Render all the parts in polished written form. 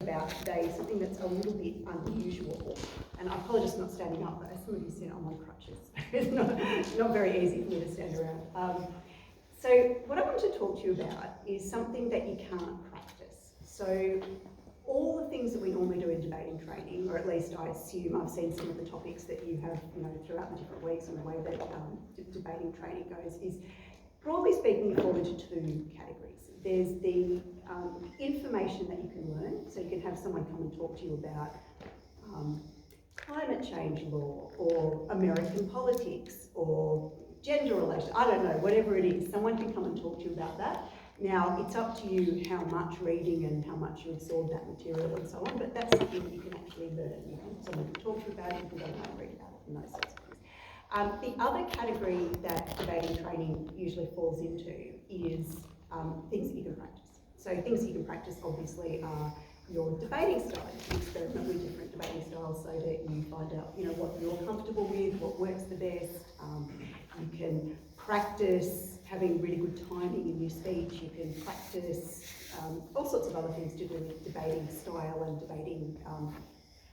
about today is something that's a little bit unusual, and I apologise for not standing up, but as some of you said, I'm on crutches. It's not very easy for me to stand around. So what I want to talk to you about is something that you can't practice. So all the things that we normally do in debating training, or at least I assume I've seen some of the topics that you have, throughout the different weeks and the way that debating training goes, is broadly speaking, you fall into two categories. There's the information that you can learn, so you can have someone come and talk to you about climate change law, or American politics, or gender relations, I don't know, whatever it is, someone can come and talk to you about that. Now, it's up to you how much reading and how much you absorb that material and so on, but that's something that you can actually learn. Someone can talk to you about it, you can go and read about it, and those sorts of things. The other category that debating training usually falls into is things that you can practice. So things that you can practice obviously are your debating style. You can experiment with different debating styles so that you find out, what you're comfortable with, what works the best. You can practice having really good timing in your speech. You can practice all sorts of other things to do with debating style and debating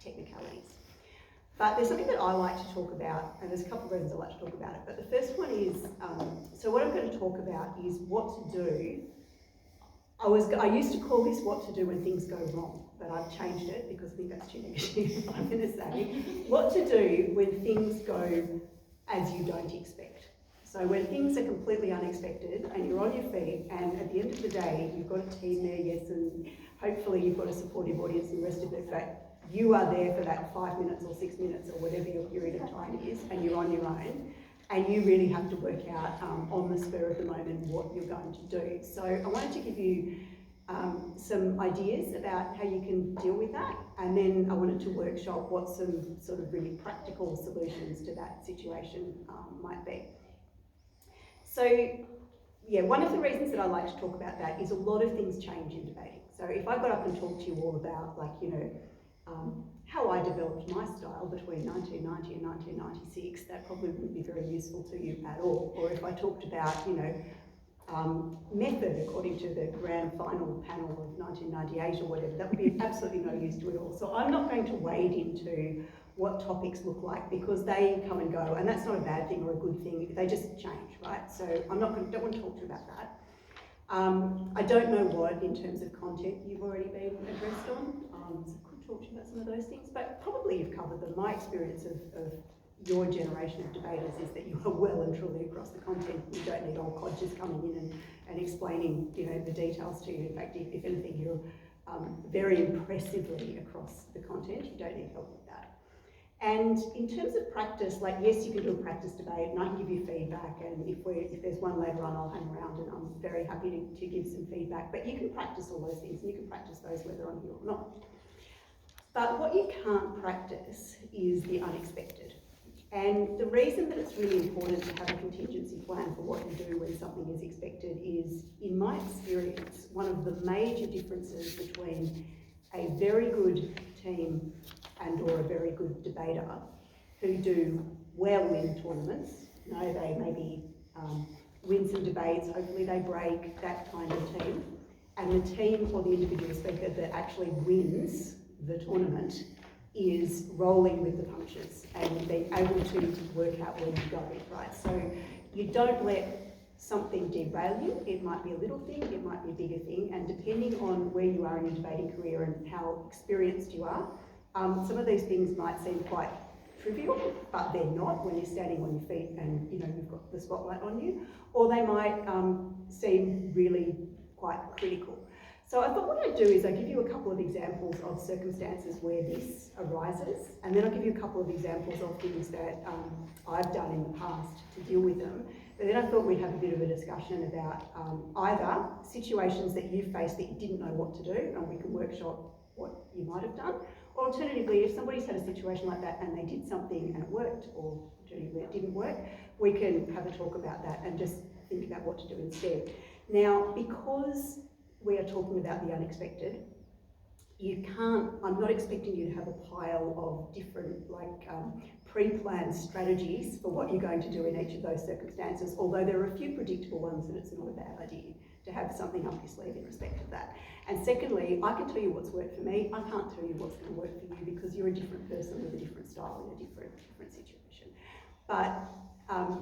technicalities. But there's something that I like to talk about, and there's a couple of reasons I like to talk about it. But the first one is, so what I'm going to talk about is what to do. I used to call this what to do when things go wrong, but I've changed it because I think that's too negative. I'm going to say what to do when things go as you don't expect. So when things are completely unexpected and you're on your feet, and at the end of the day, you've got a team there, yes, and hopefully you've got a supportive audience and the rest of it, but you are there for that 5 minutes or 6 minutes or whatever your period of time is, and you're on your own, and you really have to work out on the spur of the moment what you're going to do. So I wanted to give you some ideas about how you can deal with that, and then I wanted to workshop what some sort of really practical solutions to that situation might be. So yeah, one of the reasons that I like to talk about that is a lot of things change in debating. So if I got up and talked to you all about how I developed my style between 1990 and 1996, that probably wouldn't be very useful to you at all. Or if I talked about, method according to the grand final panel of 1998 or whatever, that would be absolutely no use to it all. So I'm not going to wade into what topics look like because they come and go, and that's not a bad thing or a good thing. They just change, right? So don't want to talk to you about that. I don't know what, in terms of content, you've already been addressed on. So I could talk to you about some of those things, but probably you've covered them. My experience of your generation of debaters is that you are well and truly across the content. You don't need old codgers coming in and explaining, the details to you. In fact, if anything, you're very impressively across the content. You don't need help with that. And in terms of practice, yes, you can do a practice debate and I can give you feedback, and if there's one later on, I'll hang around and I'm very happy to give some feedback. But you can practice all those things, and you can practice those whether I'm here or not. But what you can't practice is the unexpected. And the reason that it's really important to have a contingency plan for what you do when something is expected is, in my experience, one of the major differences between a very good team and or a very good debater who do well in tournaments, they maybe win some debates, hopefully they break, that kind of team, and the team or the individual speaker that actually wins the tournament is rolling with the punches and being able to work out where you go, right? So you don't let something derail you. It might be a little thing, it might be a bigger thing, and depending on where you are in your debating career and how experienced you are, some of these things might seem quite trivial, but they're not when you're standing on your feet and you've got the spotlight on you, or they might seem really quite critical. So I thought what I'd do is I'd give you a couple of examples of circumstances where this arises, and then I'll give you a couple of examples of things that I've done in the past to deal with them. But then I thought we'd have a bit of a discussion about either situations that you faced that you didn't know what to do, and we can workshop what you might have done, or alternatively, if somebody's had a situation like that and they did something and it worked, or alternatively it didn't work, we can have a talk about that and just think about what to do instead. Now, because we are talking about the unexpected, I'm not expecting you to have a pile of different pre-planned strategies for what you're going to do in each of those circumstances, although there are a few predictable ones and it's not a bad idea to have something up your sleeve in respect of that. And secondly, I can tell you what's worked for me. I can't tell you what's going to work for you because you're a different person with a different style in a different situation. But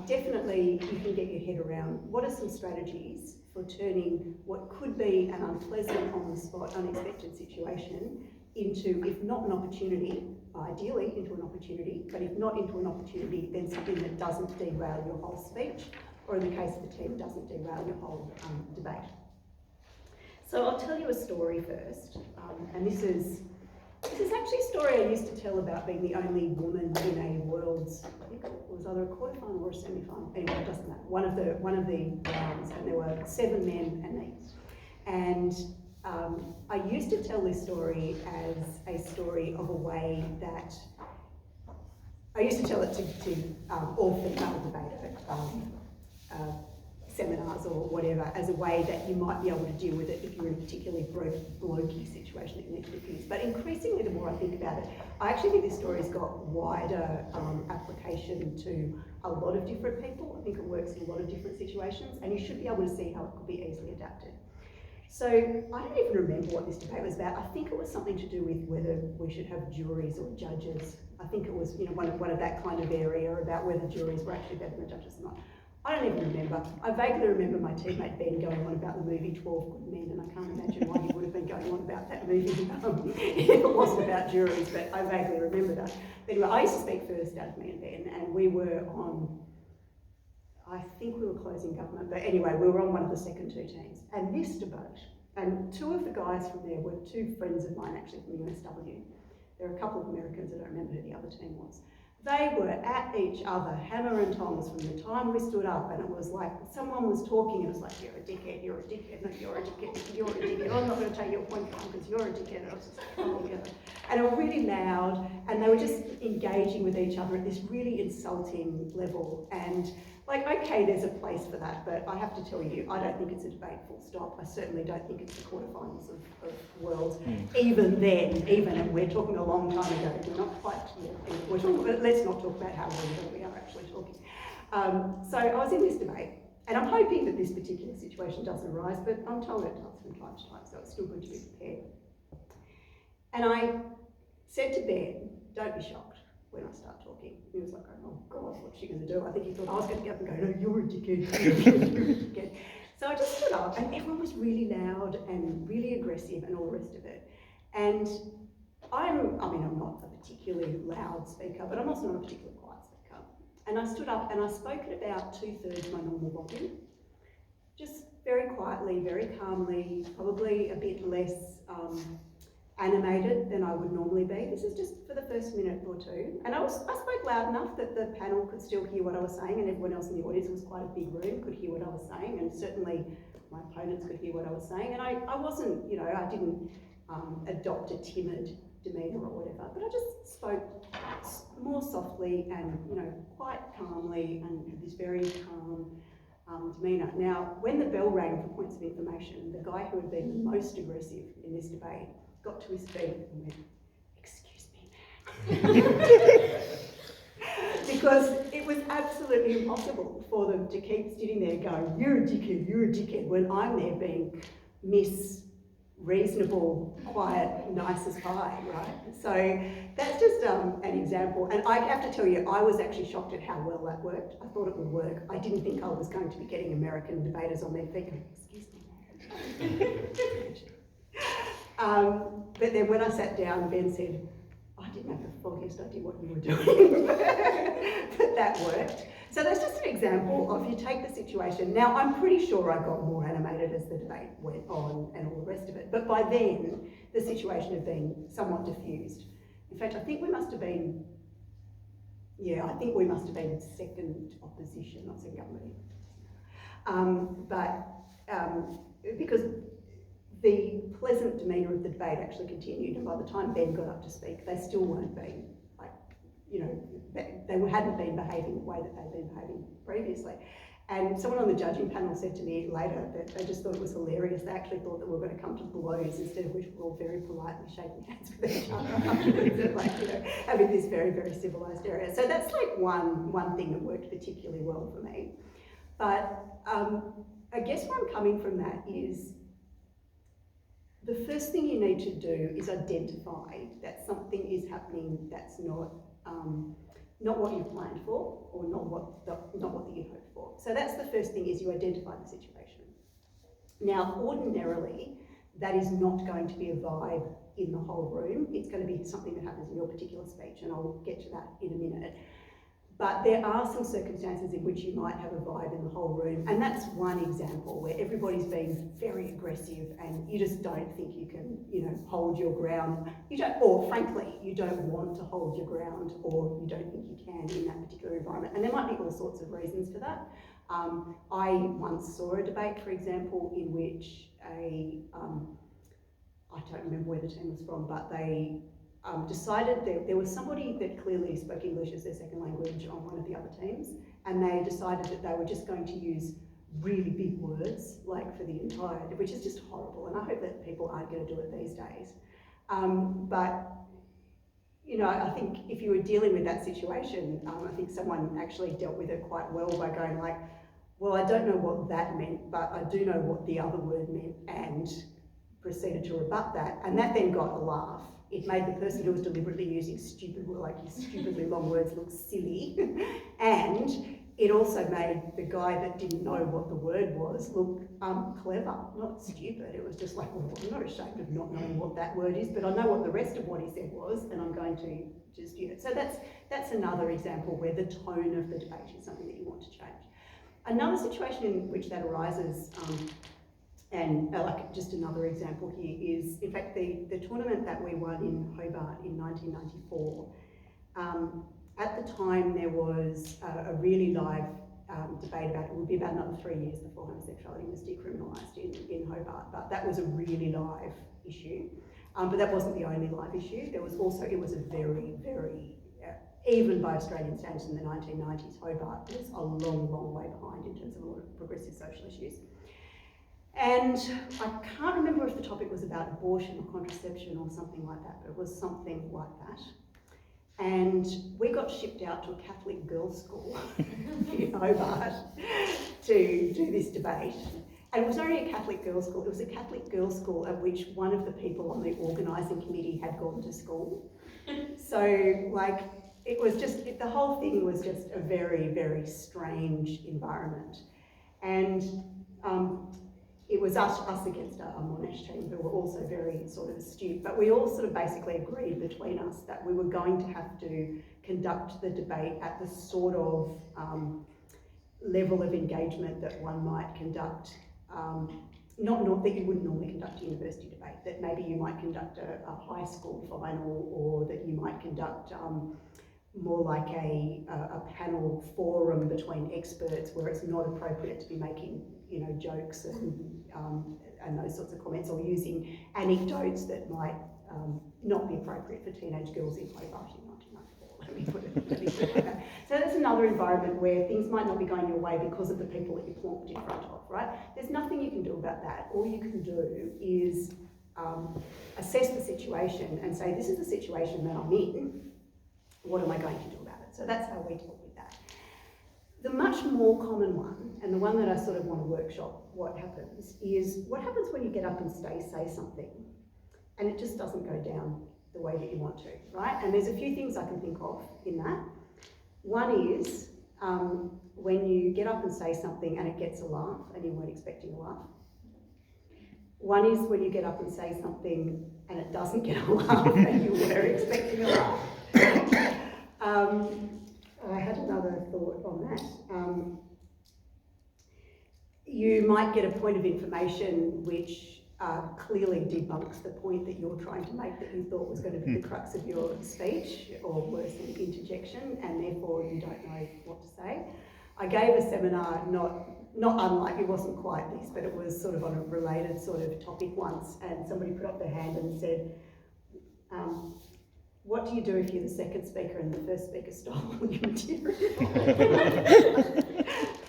definitely you can get your head around what are some strategies for turning what could be an unpleasant, on-the-spot, unexpected situation into, if not an opportunity, ideally into an opportunity, but if not into an opportunity, then something that doesn't derail your whole speech, or in the case of the team, doesn't derail your whole debate. So I'll tell you a story first, and this is actually a story I used to tell about being the only woman in a world's, I think it was either a quarterfinal or a semi-final, anyway, it doesn't matter, one of the rounds, and there were 7 men and me. And I used to tell this story as a story of a way that, I used to tell it to all female debater seminars or whatever, as a way that you might be able to deal with it if you're in a particularly blokey situation that you need to diffuse. But increasingly, the more I think about it, I actually think this story's got wider application to a lot of different people. I think it works in a lot of different situations, and you should be able to see how it could be easily adapted. So I don't even remember what this debate was about. I think it was something to do with whether we should have juries or judges. I think it was, one of that kind of area about whether juries were actually better than judges or not. I don't even remember. I vaguely remember my teammate Ben going on about the movie 12 Good Men, and I can't imagine why he would have been going on about that movie if it wasn't about juries, but I vaguely remember that. But anyway, I used to speak first out of me and Ben, and we were on, I think we were closing government, but anyway, we were on one of the second 2 teams. And this debate, and 2 of the guys from there were 2 friends of mine actually from USW. There are a couple of Americans, I don't remember who the other team was. They were at each other, hammer and tongs, from the time we stood up, and it was like someone was talking and it was like, you're a dickhead, you're a dickhead, no, you're a dickhead, you're a dickhead, I'm not going to take your point because you're a dickhead. And I was just like, oh, yeah. And they were really loud, and they were just engaging with each other at this really insulting level. And like, okay, there's a place for that, but I have to tell you, I don't think it's a debate full stop. I certainly don't think it's the quarterfinals of Worlds. Even then, and we're talking a long time ago, we're not quite, we're talking, but let's not talk about how long we are actually talking. So I was in this debate, and I'm hoping that this particular situation doesn't arise, but I'm told it does from time to time, so it's still good to be prepared. And I said to Ben, don't be shocked when I start talking. He was like, oh God, what's she going to do? I think he thought I was going to get up and go, no, you're a dickhead, you're a dickhead. So I just stood up, and everyone was really loud and really aggressive and all the rest of it. And I'm not a particularly loud speaker, but I'm also not a particularly quiet speaker. And I stood up and I spoke at about 2/3 my normal volume, just very quietly, very calmly, probably a bit less animated than I would normally be. This is just for the first minute or 2. And I spoke loud enough that the panel could still hear what I was saying, and everyone else in the audience, it was quite a big room, could hear what I was saying, and certainly my opponents could hear what I was saying. And I wasn't, I didn't adopt a timid demeanour or whatever, but I just spoke more softly and, quite calmly, and had this very calm demeanour. Now, when the bell rang for points of information, the guy who had been the most aggressive in this debate got to his feet and went, excuse me, ma'am. Because it was absolutely impossible for them to keep sitting there going, you're a dickhead, when I'm there being Miss Reasonable, quiet, nice as pie, right? So that's just an example. And I have to tell you, I was actually shocked at how well that worked. I thought it would work. I didn't think I was going to be getting American debaters on their feet going, excuse me. But then when I sat down, Ben said, I didn't have the foggiest idea what you were doing, but that worked. So that's just an example of, you take the situation. Now, I'm pretty sure I got more animated as the debate went on and all the rest of it, but by then, the situation had been somewhat diffused. In fact, I think we must have been second opposition, not second government. Because the pleasant demeanour of the debate actually continued, and by the time Ben got up to speak, they still weren't being, they hadn't been behaving the way that they'd been behaving previously. And someone on the judging panel said to me later that they just thought it was hilarious. They actually thought that we were going to come to blows, instead of which we were all very politely shaking hands with each other afterwards, having this very, very civilised area. So that's one thing that worked particularly well for me. But I guess where I'm coming from that is the first thing you need to do is identify that something is happening that's not what you've planned for, or not what you hoped for. So that's the first thing, is you identify the situation. Now, ordinarily, that is not going to be a vibe in the whole room. It's going to be something that happens in your particular speech, and I'll get to that in a minute. But there are some circumstances in which you might have a vibe in the whole room, and that's one example where everybody's being very aggressive and you just don't think you can, hold your ground. You don't, or frankly, you don't want to hold your ground, or you don't think you can in that particular environment. And there might be all sorts of reasons for that. I once saw a debate, for example, in which I don't remember where the team was from, but they decided that there was somebody that clearly spoke English as their second language on one of the other teams, and they decided that they were just going to use really big words, like for the entire, which is just horrible, and I hope that people aren't going to do it these days. But I think if you were dealing with that situation, I think someone actually dealt with it quite well by going like, well, I don't know what that meant, but I do know what the other word meant, and proceeded to rebut that, and that then got a laugh. It made the person who was deliberately using stupidly long words look silly, and it also made the guy that didn't know what the word was look clever, not stupid. It was just like, well, I'm not ashamed of not knowing what that word is, but I know what the rest of what he said was, and I'm going to just use it. So that's another example where the tone of the debate is something that you want to change. Another situation in which that arises, and just another example here is, in fact, the tournament that we won in Hobart in 1994, at the time there was a really live debate about, it would be about another 3 years before homosexuality was decriminalised in Hobart, but that was a really live issue. But that wasn't the only live issue. There was also, it was a very, very, even by Australian standards in the 1990s, Hobart was a long, long way behind in terms of a lot of progressive social issues. And I can't remember if the topic was about abortion or contraception or something like that, but it was something like that. And we got shipped out to a Catholic girls' school in Hobart to do this debate. And it was only a Catholic girls' school, it was a Catholic girls' school at which one of the people on the organising committee had gone to school. So, it was just, the whole thing was just a very, very strange environment. And it was us against a Monash team who were also very sort of astute, but we all sort of basically agreed between us that we were going to have to conduct the debate at the sort of level of engagement that one might conduct, not that you wouldn't normally conduct a university debate, that maybe you might conduct a high school final, or that you might conduct more like a panel forum between experts where it's not appropriate to be making jokes and those sorts of comments, or using anecdotes that might not be appropriate for teenage girls in Hobart in 1994. Let me put it like that. So that's another environment where things might not be going your way because of the people that you plonked in front of, right? There's nothing you can do about that. All you can do is assess the situation and say, this is the situation that I'm in, what am I going to do about it? So that's how we deal with that. The much more common one, and the one that I sort of want to workshop what happens, is what happens when you get up and say something and it just doesn't go down the way that you want to, right? And there's a few things I can think of in that. One is when you get up and say something and it gets a laugh and you weren't expecting a laugh. One is when you get up and say something and it doesn't get a laugh and you were expecting a laugh. I had another thought on that. You might get a point of information which clearly debunks the point that you're trying to make, that you thought was going to be the crux of your speech, or worse, an interjection, and therefore you don't know what to say. I gave a seminar, not unlike, it wasn't quite this, but it was sort of on a related sort of topic once, and somebody put up their hand and said, what do you do if you're the second speaker and the first speaker stole all your material?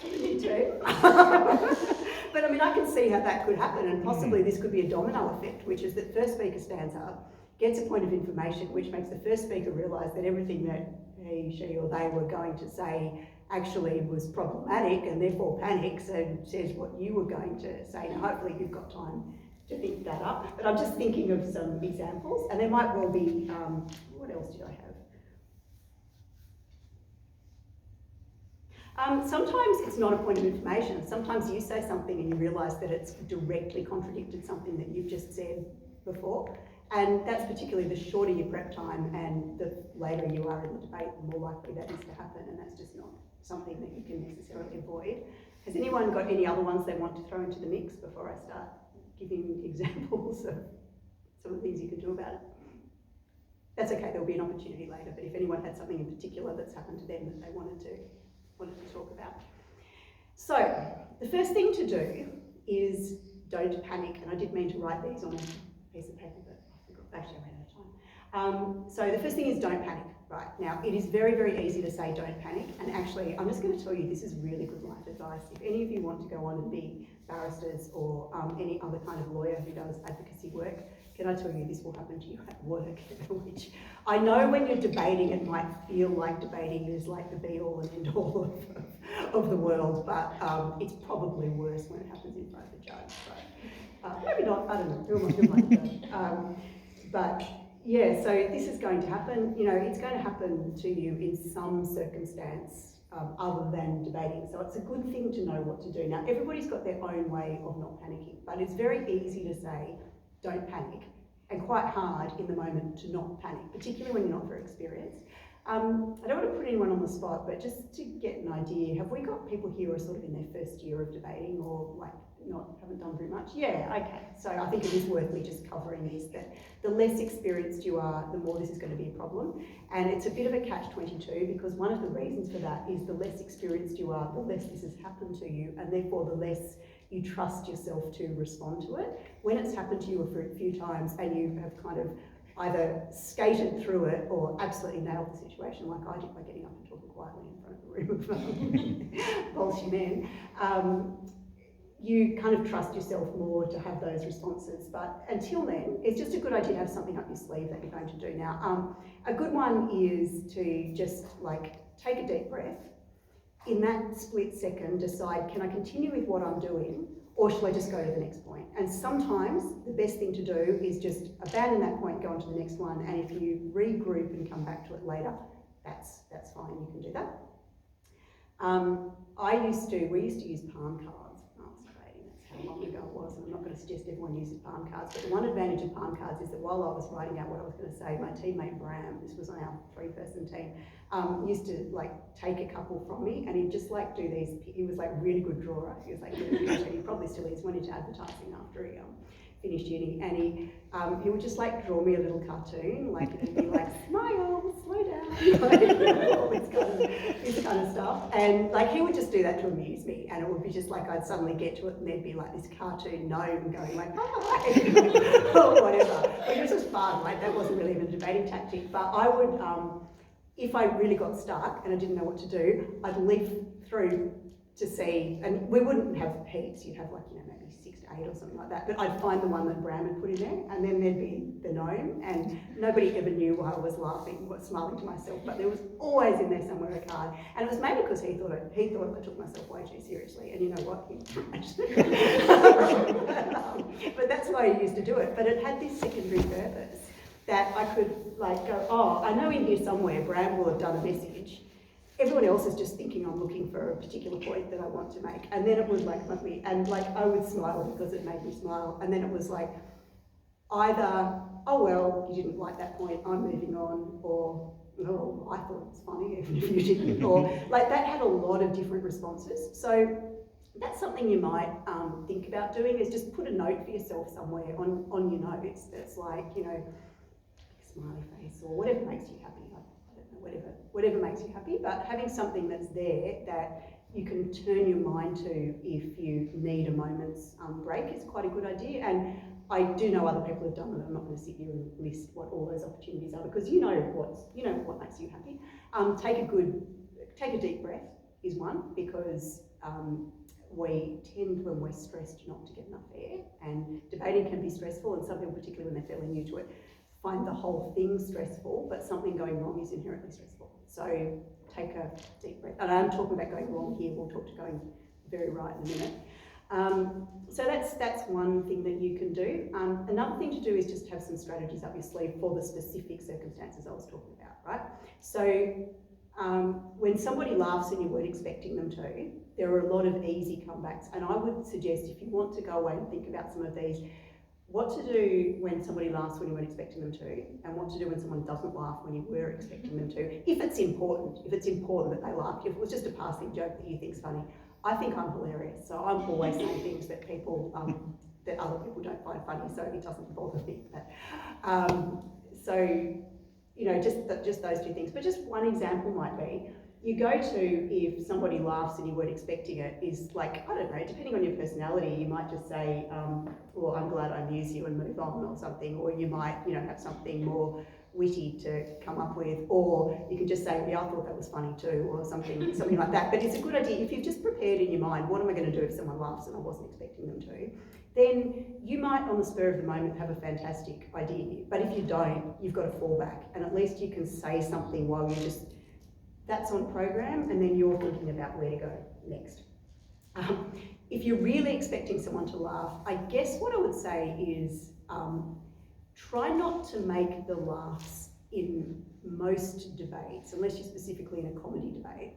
You do. But I mean, I can see how that could happen, and possibly this could be a domino effect, which is that first speaker stands up, gets a point of information, which makes the first speaker realise that everything that he, she or they were going to say actually was problematic and therefore panics and says what you were going to say. Now, hopefully you've got time to think that up, but I'm just thinking of some examples, and there might well be, what else did I have? Sometimes it's not a point of information. Sometimes you say something and you realise that it's directly contradicted something that you've just said before. And that's particularly the shorter your prep time and the later you are in the debate, the more likely that is to happen, and that's just not something that you can necessarily avoid. Has anyone got any other ones they want to throw into the mix before I start giving examples of some of the things you can do about it? That's okay, there'll be an opportunity later, but if anyone had something in particular that's happened to them that they wanted to talk about. So, the first thing to do is don't panic, and I did mean to write these on a piece of paper, but I forgot, actually I ran out of time. So the first thing is don't panic, right? Now, it is very, very easy to say don't panic, and actually, I'm just going to tell you this is really good life advice. If any of you want to go on and be barristers or any other kind of lawyer who does advocacy work, can I tell you this will happen to you at work, which I know when you're debating it might feel like debating is like the be-all and end-all of the world, but it's probably worse when it happens in front of a judge. So maybe not, I don't know, who am I to judge? But yeah, so this is going to happen, you know, it's going to happen to you in some circumstance other than debating. So it's a good thing to know what to do. Now, everybody's got their own way of not panicking, but it's very easy to say, don't panic, and quite hard in the moment to not panic, particularly when you're not very experienced. I don't want to put anyone on the spot, but just to get an idea, have we got people here who are sort of in their first year of debating or like haven't done very much? Yeah, okay. So I think it is worth me just covering this, that the less experienced you are, the more this is going to be a problem. And it's a bit of a catch-22 because one of the reasons for that is the less experienced you are, the less this has happened to you, and therefore the less you trust yourself to respond to it. When it's happened to you a few times and you have kind of either skated through it or absolutely nailed the situation like I did by getting up and talking quietly in front of a room of bolshy men, you kind of trust yourself more to have those responses. But until then, it's just a good idea to have something up your sleeve that you're going to do. Now, a good one is to just like take a deep breath. In that split second, decide, can I continue with what I'm doing or shall I just go to the next point? And sometimes the best thing to do is just abandon that point, go on to the next one, and if you regroup and come back to it later, that's fine, you can do that. We used to use palm cards when I was debating. That's how long ago it was, and I'm not going to suggest everyone uses palm cards, but the one advantage of palm cards is that while I was writing out what I was going to say, my teammate Bram, this was on our 3-person team, used to like take a couple from me, and he'd just like do these. He was like really good drawer. He was like really good, he probably still is. Went into advertising after he finished uni, and he would just like draw me a little cartoon, like it'd be like smile, slow down, like, all this kind of stuff, and like he would just do that to amuse me, and it would be just like I'd suddenly get to it, and there'd be like this cartoon gnome going like hi, or whatever, which was just fun. Like that wasn't really even a debating tactic, but I would. If I really got stuck and I didn't know what to do, I'd leaf through to see, and we wouldn't have heaps, you'd have like, you know, maybe 6 to 8 or something like that, but I'd find the one that Bram had put in there, and then there'd be the gnome, and nobody ever knew why I was laughing, smiling to myself, but there was always in there somewhere a card, and it was maybe because he thought I took myself way too seriously, and you know what, but that's why he used to do it, but it had this secondary purpose, that I could like go, oh, I know in here somewhere Bram will have done a message. Everyone else is just thinking I'm looking for a particular point that I want to make. And then it would like make me, and like I would smile because it made me smile. And then it was like either, oh well, you didn't like that point, I'm moving on, or oh, I thought it was funny even if you didn't, or like that had a lot of different responses. So that's something you might think about doing, is just put a note for yourself somewhere on your notes that's like, you know, smiley face or whatever makes you happy. I don't know, whatever makes you happy, but having something that's there that you can turn your mind to if you need a moment's break is quite a good idea. And I do know other people have done it. I'm not going to sit here and list what all those opportunities are because you know what makes you happy. Take a deep breath is one, because we tend, when we're stressed, not to get enough air, and debating can be stressful, and some people, particularly when they're fairly new to it, find the whole thing stressful, but something going wrong is inherently stressful. So take a deep breath. And I'm talking about going wrong here, we'll talk to going very right in a minute. So that's one thing that you can do. Another thing to do is just have some strategies up your sleeve for the specific circumstances I was talking about, right? So when somebody laughs and you weren't expecting them to, there are a lot of easy comebacks. And I would suggest, if you want to go away and think about some of these, what to do when somebody laughs when you weren't expecting them to, and what to do when someone doesn't laugh when you were expecting them to, if it's important that they laugh. If it was just a passing joke that you think's funny, I think I'm hilarious, so I'm always saying things that people, that other people don't find funny, so it doesn't bother me. But, so, you know, just those two things. But just one example might be, you go to, if somebody laughs and you weren't expecting it, is like, I don't know, depending on your personality, you might just say, well, I'm glad I amuse you and move on or something, or you might, you know, have something more witty to come up with, or you can just say, yeah, I thought that was funny too, or something like that. But it's a good idea, if you've just prepared in your mind, what am I going to do if someone laughs and I wasn't expecting them to, then you might on the spur of the moment have a fantastic idea. But if you don't, you've got a fallback, and at least you can say something while you just, that's on program, and then you're thinking about where to go next. If you're really expecting someone to laugh, I guess what I would say is try not to make the laughs in most debates, unless you're specifically in a comedy debate.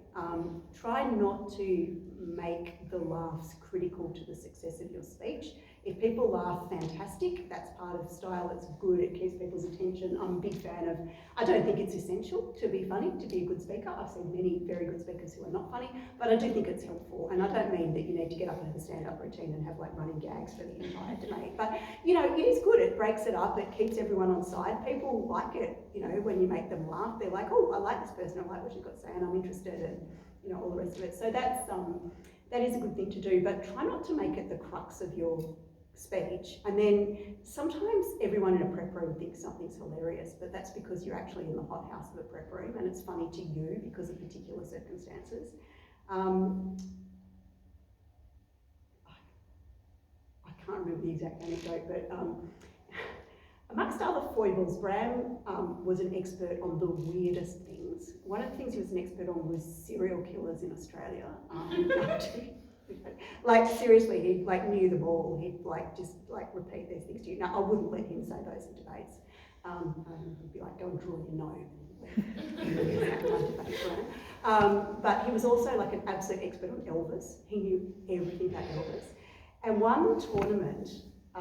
Try not to make the laughs critical to the success of your speech. If people laugh, fantastic, that's part of style, it's good, it keeps people's attention. I'm a big fan of, I don't think it's essential to be funny, to be a good speaker. I've seen many very good speakers who are not funny, but I do think it's helpful. And I don't mean that you need to get up and have a stand-up routine and have like running gags for the entire debate. But, you know, it is good, it breaks it up, it keeps everyone on side. People like it, you know, when you make them laugh, they're like, oh, I like this person, I like what you've got to say, and I'm interested, and, you know, all the rest of it. So that's, that is a good thing to do, but try not to make it the crux of your speech. And then sometimes everyone in a prep room thinks something's hilarious, but that's because you're actually in the hothouse of a prep room and it's funny to you because of particular circumstances. I can't remember the exact anecdote, but amongst other foibles, Bram was an expert on the weirdest things. One of the things he was an expert on was serial killers in Australia. Like seriously, he like knew them all. He'd like just like repeat these things to you. Now I wouldn't let him say those in debates. He'd be like, go and draw your nose. But he was also like an absolute expert on Elvis. He knew everything about Elvis. And one tournament, I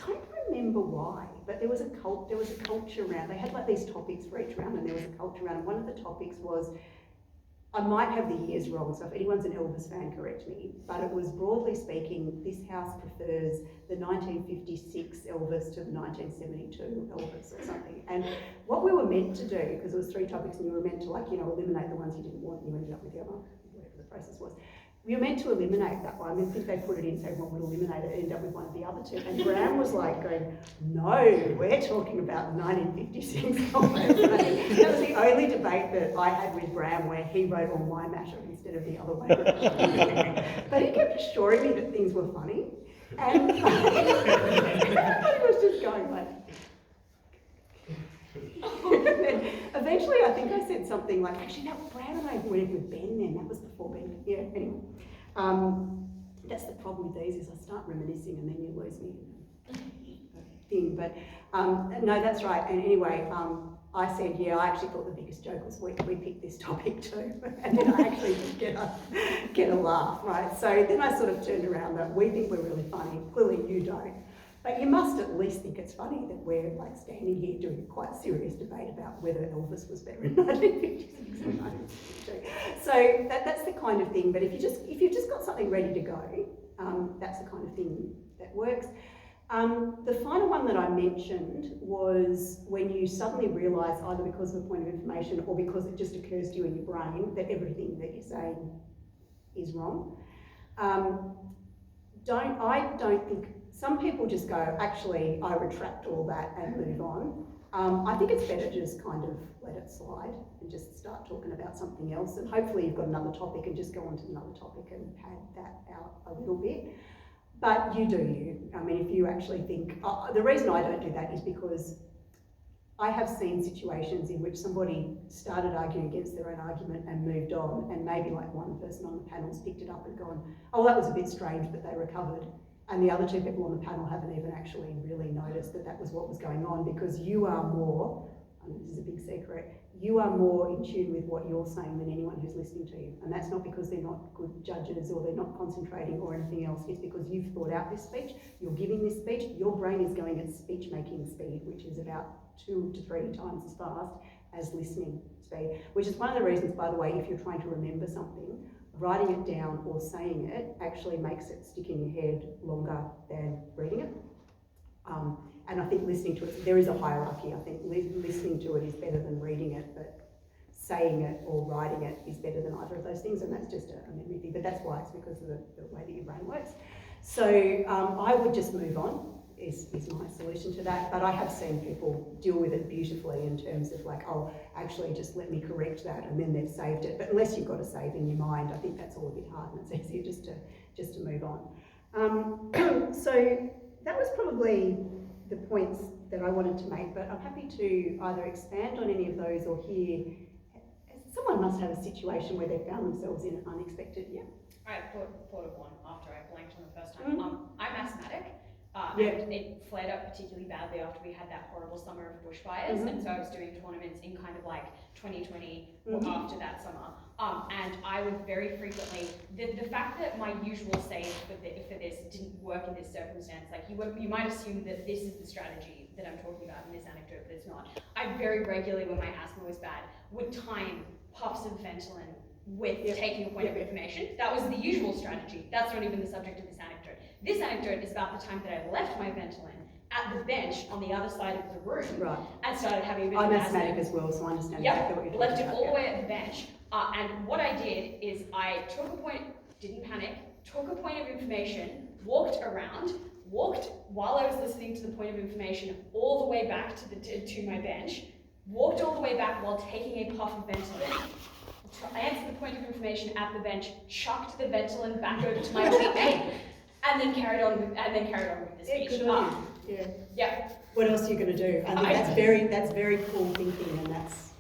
don't remember why, but there was a culture round. They had like these topics for each round, and there was a culture round. And one of the topics was, I might have the years wrong, so if anyone's an Elvis fan, correct me, but it was, broadly speaking, this house prefers the 1956 Elvis to the 1972 Elvis or something. And what we were meant to do, because it was 3 topics and you were meant to, like, you know, eliminate the ones you didn't want and you ended up with the other, whatever the process was. We were meant to eliminate that one. I think they put it in so everyone would eliminate it and end up with one of the other 2. And Bram was like going, no, we're talking about 1956. That was the only debate that I had with Bram where he wrote on my matter instead of the other way. But he kept assuring me that things were funny. And everybody was just going like, and then eventually I think I said something like, actually no, Brad and I went in with Ben then, that was before Ben. Yeah, anyway. That's the problem with these, is I start reminiscing and then you lose me in the thing. But no, that's right. And anyway, I said, yeah, I actually thought the biggest joke was we picked this topic too. And then I actually did get a laugh, right? So then I sort of turned around that we think we're really funny, clearly you don't. But you must at least think it's funny that we're like standing here doing a quite serious debate about whether Elvis was better in 1956 or 1962. So that's the kind of thing. But if you've just got something ready to go, that's the kind of thing that works. The final one that I mentioned was when you suddenly realise, either because of a point of information or because it just occurs to you in your brain, that everything that you're saying is wrong. I don't think. Some people just go, actually, I retract all that and move on. I think it's better to just kind of let it slide and just start talking about something else. And hopefully you've got another topic and just go on to another topic and pad that out a little bit. But you do you. I mean, if you actually think, the reason I don't do that is because I have seen situations in which somebody started arguing against their own argument and moved on, and maybe like one person on the panel's picked it up and gone, oh, that was a bit strange, but they recovered. And the other two people on the panel haven't even actually really noticed that that was what was going on, because you are more, and this is a big secret, you are more in tune with what you're saying than anyone who's listening to you. And that's not because they're not good judges or they're not concentrating or anything else. It's because you've thought out this speech, you're giving this speech, your brain is going at speech making speed, which is about 2 to 3 times as fast as listening speed, which is one of the reasons, by the way, if you're trying to remember something, writing it down or saying it actually makes it stick in your head longer than reading it. And I think listening to it, there is a hierarchy. I think listening to it is better than reading it, but saying it or writing it is better than either of those things, and that's just a memory thing, but that's why, it's because of the way that your brain works. So I would just move on, is my solution to that, but I have seen people deal with it beautifully in terms of like, oh, actually just let me correct that, and then they've saved it. But unless you've got a save in your mind, I think that's all a bit hard, and it's easier just to move on. So that was probably the points that I wanted to make, but I'm happy to either expand on any of those or hear. Someone must have a situation where they found themselves in an unexpected, yeah. I thought of one after I blanked on the first time. I'm asthmatic. And it flared up particularly badly after we had that horrible summer of bushfires, and so I was doing tournaments in kind of like 2020 or after that summer, and I would very frequently, the fact that my usual save for this didn't work in this circumstance, like you might assume that this is the strategy that I'm talking about in this anecdote, but it's not. I very regularly, when my asthma was bad, would time puffs of Ventolin with taking a point of information. That was the usual strategy. That's not even the subject of this anecdote. This anecdote is about the time that I left my Ventolin at the bench on the other side of the room, and started having a bit of I'm asthmatic as well, so I understand exactly what you're talking left about. Left it all the way at the bench, and what I did is I took a point, didn't panic, took a point of information, walked around, walked while I was listening to the point of information all the way back to my bench, walked all the way back while taking a puff of Ventolin, answered the point of information at the bench, chucked the Ventolin back over to my teammate, and then carried on with the speech. Good on you. Yeah. What else are you going to do? I think that's very cool thinking, and that's.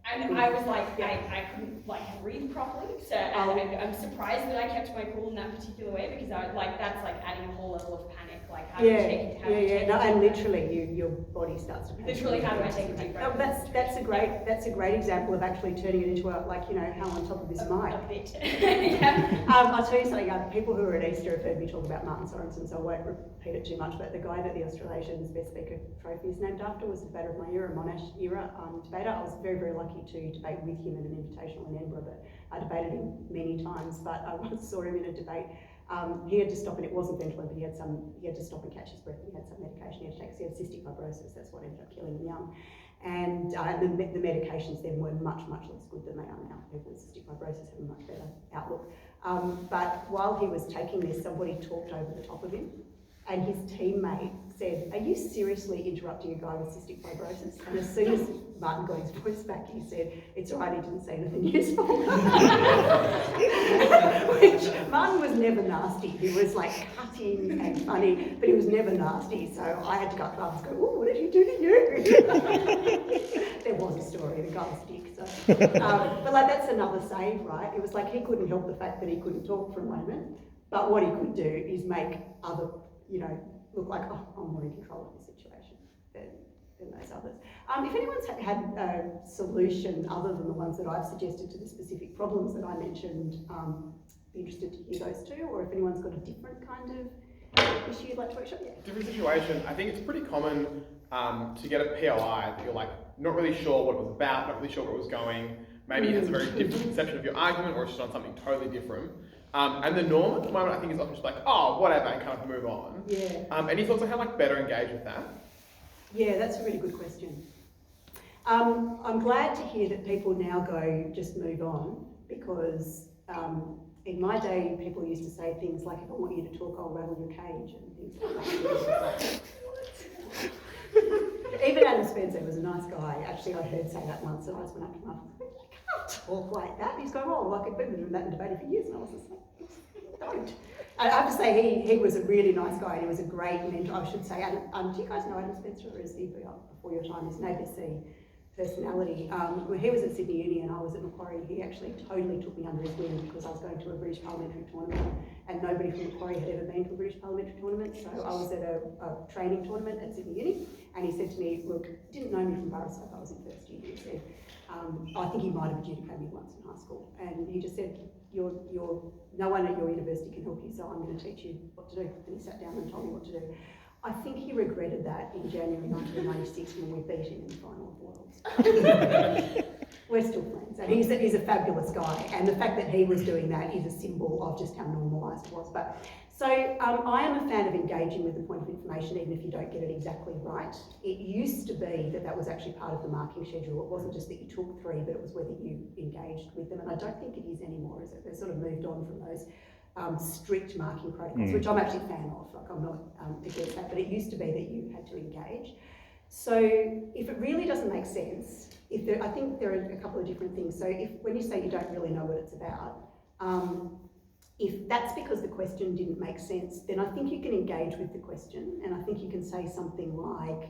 And I was like, I couldn't like breathe properly, so I'm surprised that I kept my cool in that particular way, because I like that's like adding a whole level of panic. Like how do you take it? No, and literally, your body starts to panic. Literally, how do I take a deep breath? Oh, that's a great example of actually turning it into a, like, you know, how on top of this mic. A bit. I'll tell you something. People who are at Easter have heard me talk about Martin Sorensen, so I won't repeat it too much. But the guy that the Australasians Best Speaker Trophy is named after was the debater of my era, Monash era debater. I was very, very lucky to debate with him at an invitational in Edinburgh, but I debated him many times. But I once saw him in a debate. He had to stop, and it wasn't Ventolin, but he had to stop and catch his breath. He had some medication he had to take. So he had cystic fibrosis. That's what ended up killing him young. And the medications then were much, much less good than they are now. People with cystic fibrosis have a much better outlook. But while he was taking this, somebody talked over the top of him, and his teammate said, "Are you seriously interrupting a guy with cystic fibrosis?" And as soon as Martin got his voice back, he said, "It's all right, he didn't say anything useful." Which, Martin was never nasty. He was like cutting and funny, but he was never nasty. So I had to go up to him and go, "Oh, what did he do to you?" There was a story, the guy was a dick. So. But like, that's another save, right? It was like he couldn't help the fact that he couldn't talk for a moment, but what he could do is make other, look like, oh, I'm more in control of the situation than those others. If anyone's had a solution other than the ones that I've suggested to the specific problems that I mentioned, be interested to hear those too, or if anyone's got a different kind of issue you'd like to workshop. Yeah. Different situation. I think it's pretty common to get a POI that you're like not really sure what it was about, not really sure where it was going. Maybe it has a very different conception of your argument, or it's just on something totally different. And the norm at the moment, I think, is often just like, oh, whatever, and kind of move on. Yeah. Any thoughts on how better engage with that? Yeah, that's a really good question. I'm glad to hear that people now go, just move on, because in my day, people used to say things like, if I want you to talk, I'll rattle your cage, and things like that. Even Adam Spencer was a nice guy. Actually, I heard say that once, and I just went up to him and I was like, you can't talk like that. And he's going, oh, well, I've been doing that in debating for years. And I was just like, don't. I have to say, he was a really nice guy, and he was a great mentor, I should say. And do you guys know Adam Spencer, or is he before your time? He's an ABC personality. When he was at Sydney Uni and I was at Macquarie, he actually totally took me under his wing because I was going to a British parliamentary tournament, and nobody from Macquarie had ever been to a British parliamentary tournament. So I was at a training tournament at Sydney Uni, and he said to me, look, didn't know me from barrister, I was in first year. He said, I think he might have adjudicated me once in high school, and he just said, no one at your university can help you, so I'm going to teach you what to do. And he sat down and told me what to do. I think he regretted that in January 1996 when we beat him in the final of Worlds. We're still friends, and he's a fabulous guy, and the fact that he was doing that is a symbol of just how normalised it was. But so I am a fan of engaging with the point of information, even if you don't get it exactly right. It used to be that was actually part of the marking schedule. It wasn't just that you took 3, but it was whether you engaged with them, and I don't think it is anymore, is it? They've sort of moved on from those strict marking protocols, which I'm actually a fan of. Like, I'm not against that, but it used to be that you had to engage. So if it really doesn't make sense, I think there are a couple of different things. So when you say you don't really know what it's about, if that's because the question didn't make sense, then I think you can engage with the question, and I think you can say something like,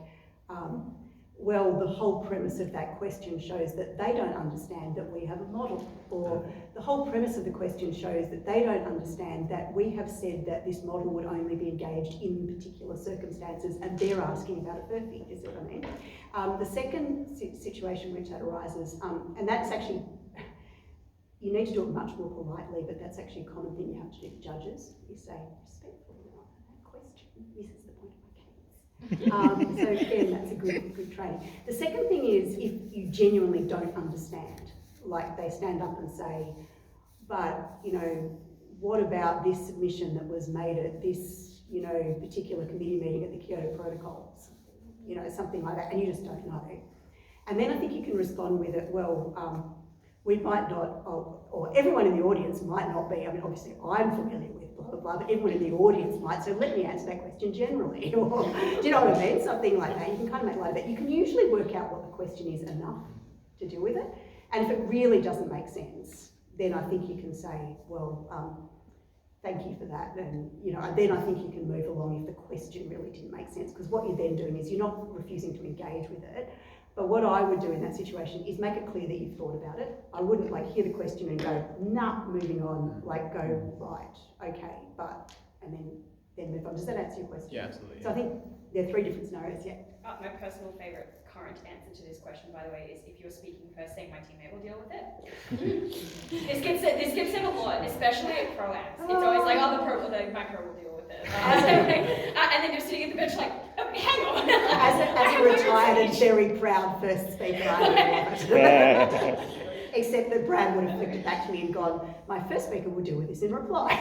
well, the whole premise of that question shows that they don't understand that we have a model, or the whole premise of the question shows that they don't understand that we have said that this model would only be engaged in particular circumstances, and they're asking about it perfect, is what I mean. The second situation which that arises, and that's actually, you need to do it much more politely, but that's actually a common thing you have to do for judges. You say, respectfully, Your Honour, that question misses the point of my case. So again, that's a good training. The second thing is if you genuinely don't understand, like they stand up and say, but, what about this submission that was made at this, particular committee meeting at the Kyoto Protocols? Something like that, and you just don't know. And then I think you can respond with it, well, we might not, or everyone in the audience might not be, obviously I'm familiar with blah, blah, blah, but everyone in the audience might, so let me answer that question generally, or, do you know what I mean? Something like that. You can kind of make light of it. You can usually work out what the question is enough to deal with it, and if it really doesn't make sense, then I think you can say, well, thank you for that, and then I think you can move along if the question really didn't make sense, because what you're then doing is you're not refusing to engage with it. But what I would do in that situation is make it clear that you've thought about it. I wouldn't hear the question and go, nah, moving on, go, right, okay, but, and then move on. Does that answer your question? Yeah, absolutely. So I think there are 3 different scenarios, yeah. My personal favourite current answer to this question, by the way, is if you're speaking first, saying my teammate will deal with it. This gets said a lot, especially at pro-ams. It's always like, my pro will deal with it. And then you're sitting at the bench like, oh, hang on. As a retired and very proud first speaker, I love it. Except that Brad would have flipped it back to me and gone, my first speaker will deal with this in reply.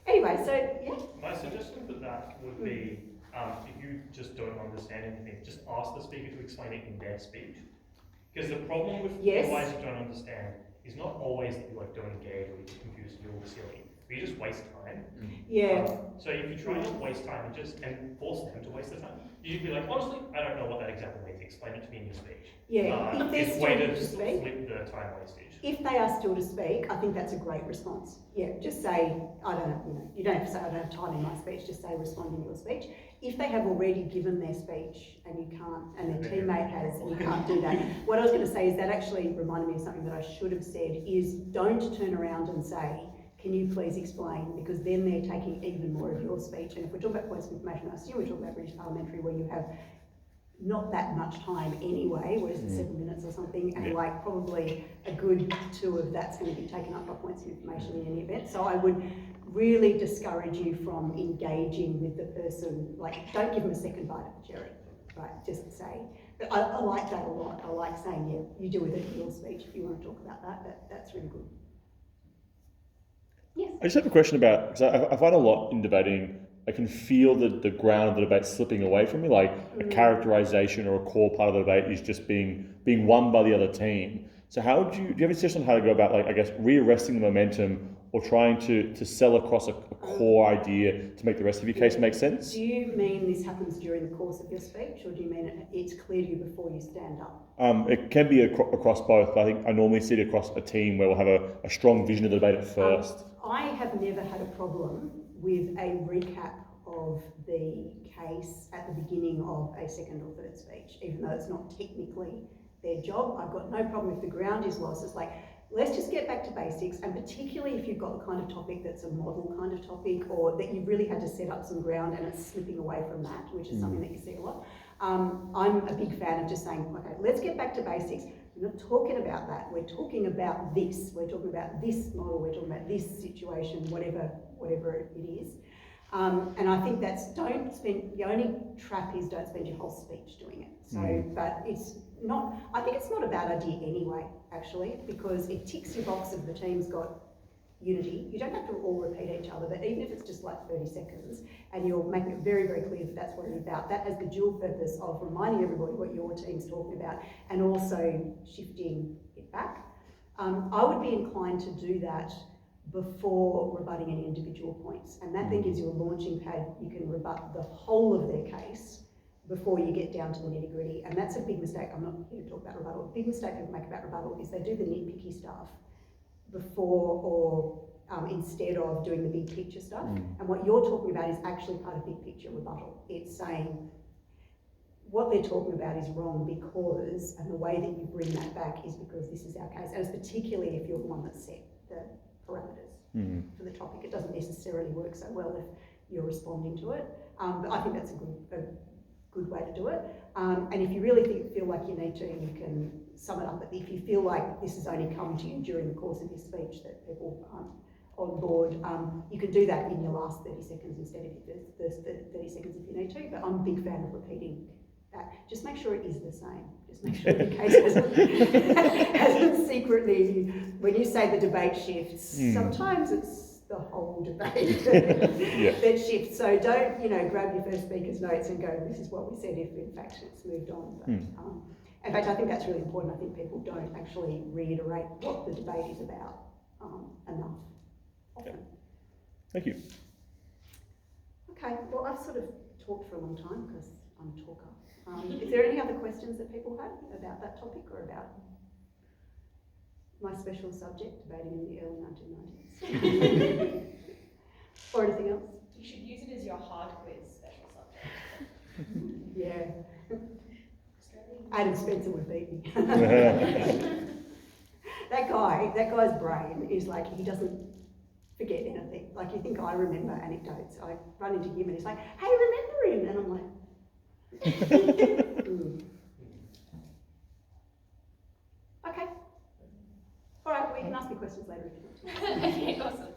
Anyway, so, yeah. My suggestion for that would be, if you just don't understand anything, just ask the speaker to explain it in their speech. Because the problem with ways you don't understand is not always that you don't engage or you get confused and you're all silly. You just waste time. Yeah. So if you try not to waste time and force them to waste the time, you'd be like, honestly, I don't know what that example means. Explain it to me in your speech. Yeah. If they're it's a way to flip the time wastage. If they are still to speak, I think that's a great response. Yeah, just say, I don't know, you don't have to say I don't have time in my speech, just say respond in your speech. If they have already given their speech and you can't, and their teammate has, and you can't do that, what I was going to say is that actually reminded me of something that I should have said is don't turn around and say, can you please explain? Because then they're taking even more of your speech. And if we're talking about points of information, I assume we're talking about British parliamentary where you have not that much time anyway, whereas it's 7 minutes or something, and probably a good 2 of that's going to be taken up by points of information in any event. So I would really discourage you from engaging with the person, don't give them a second bite of the cherry, right? Just say, but I like that a lot. I like saying, yeah, you deal with it in your speech if you want to talk about that, that's really good. Yes? I just have a question about, because I find a lot in debating, I can feel the ground of the debate slipping away from me, a characterization or a core part of the debate is just being won by the other team. So do you have a suggestion on how to go about, rearresting the momentum or trying to sell across a core idea to make the rest of your case make sense. Do you mean this happens during the course of your speech, or do you mean it's clear to you before you stand up? It can be across both. I think I normally see it across a team where we'll have a strong vision of the debate at first. I have never had a problem with a recap of the case at the beginning of a second or third speech, even though it's not technically their job. I've got no problem if the ground is lost. It's like, let's just get back to basics, and particularly if you've got the kind of topic that's a model kind of topic, or that you really had to set up some ground and it's slipping away from that, which is something that you see a lot. I'm a big fan of just saying, okay, let's get back to basics. We're not talking about that. We're talking about this. We're talking about this model. We're talking about this situation, whatever it is. And I think that's, the only trap is don't spend your whole speech doing it. So, but it's not, I think it's not a bad idea anyway, actually, because it ticks your box of the team's got unity. You don't have to all repeat each other, but even if it's just like 30 seconds and you're making it very, very clear that that's what it's about, that has the dual purpose of reminding everybody what your team's talking about and also shifting it back. I would be inclined to do that before rebutting any individual points, and that then gives you a launching pad. You can rebut the whole of their case before you get down to the nitty gritty, and that's a big mistake. I'm not here to talk about rebuttal. The big mistake people make about rebuttal is they do the nitpicky stuff before or instead of doing the big picture stuff. And what you're talking about is actually part of big picture rebuttal. It's saying what they're talking about is wrong because, and the way that you bring that back is because this is our case, and it's particularly if you're the one that set the parameters for the topic. It doesn't necessarily work so well if you're responding to it, but I think that's a good way to do it. And if you really feel like you need to, you can sum it up. But if you feel like this has only come to you during the course of your speech, that people aren't on board, you can do that in your last 30 seconds instead of your first 30 seconds if you need to. But I'm a big fan of repeating that. Just make sure it is the same. Just make sure the case hasn't secretly, when you say the debate shifts, sometimes it's the whole debate that shifts. So don't, grab your first speaker's notes and go, this is what we said, if in fact it's moved on. But, in fact, I think that's really important. I think people don't actually reiterate what the debate is about enough often. Okay. Thank you. Okay, well, I've sort of talked for a long time because I'm a talker. Is there any other questions that people have about that topic or about my special subject, debating in the early 1990s? Or anything else? You should use it as your hard quiz special subject. Yeah. Adam Spencer would beat me. That guy's brain is like, he doesn't forget anything. Like, you think I remember anecdotes. I run into him and he's like, hey, remember him? And I'm like, Okay. All right, well, you can ask me questions later if you want to. Okay, awesome.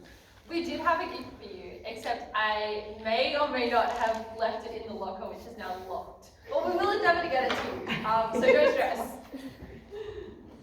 We did have a gift for you, except I may or may not have left it in the locker, which is now locked. But we will endeavour to get it to you, so don't stress.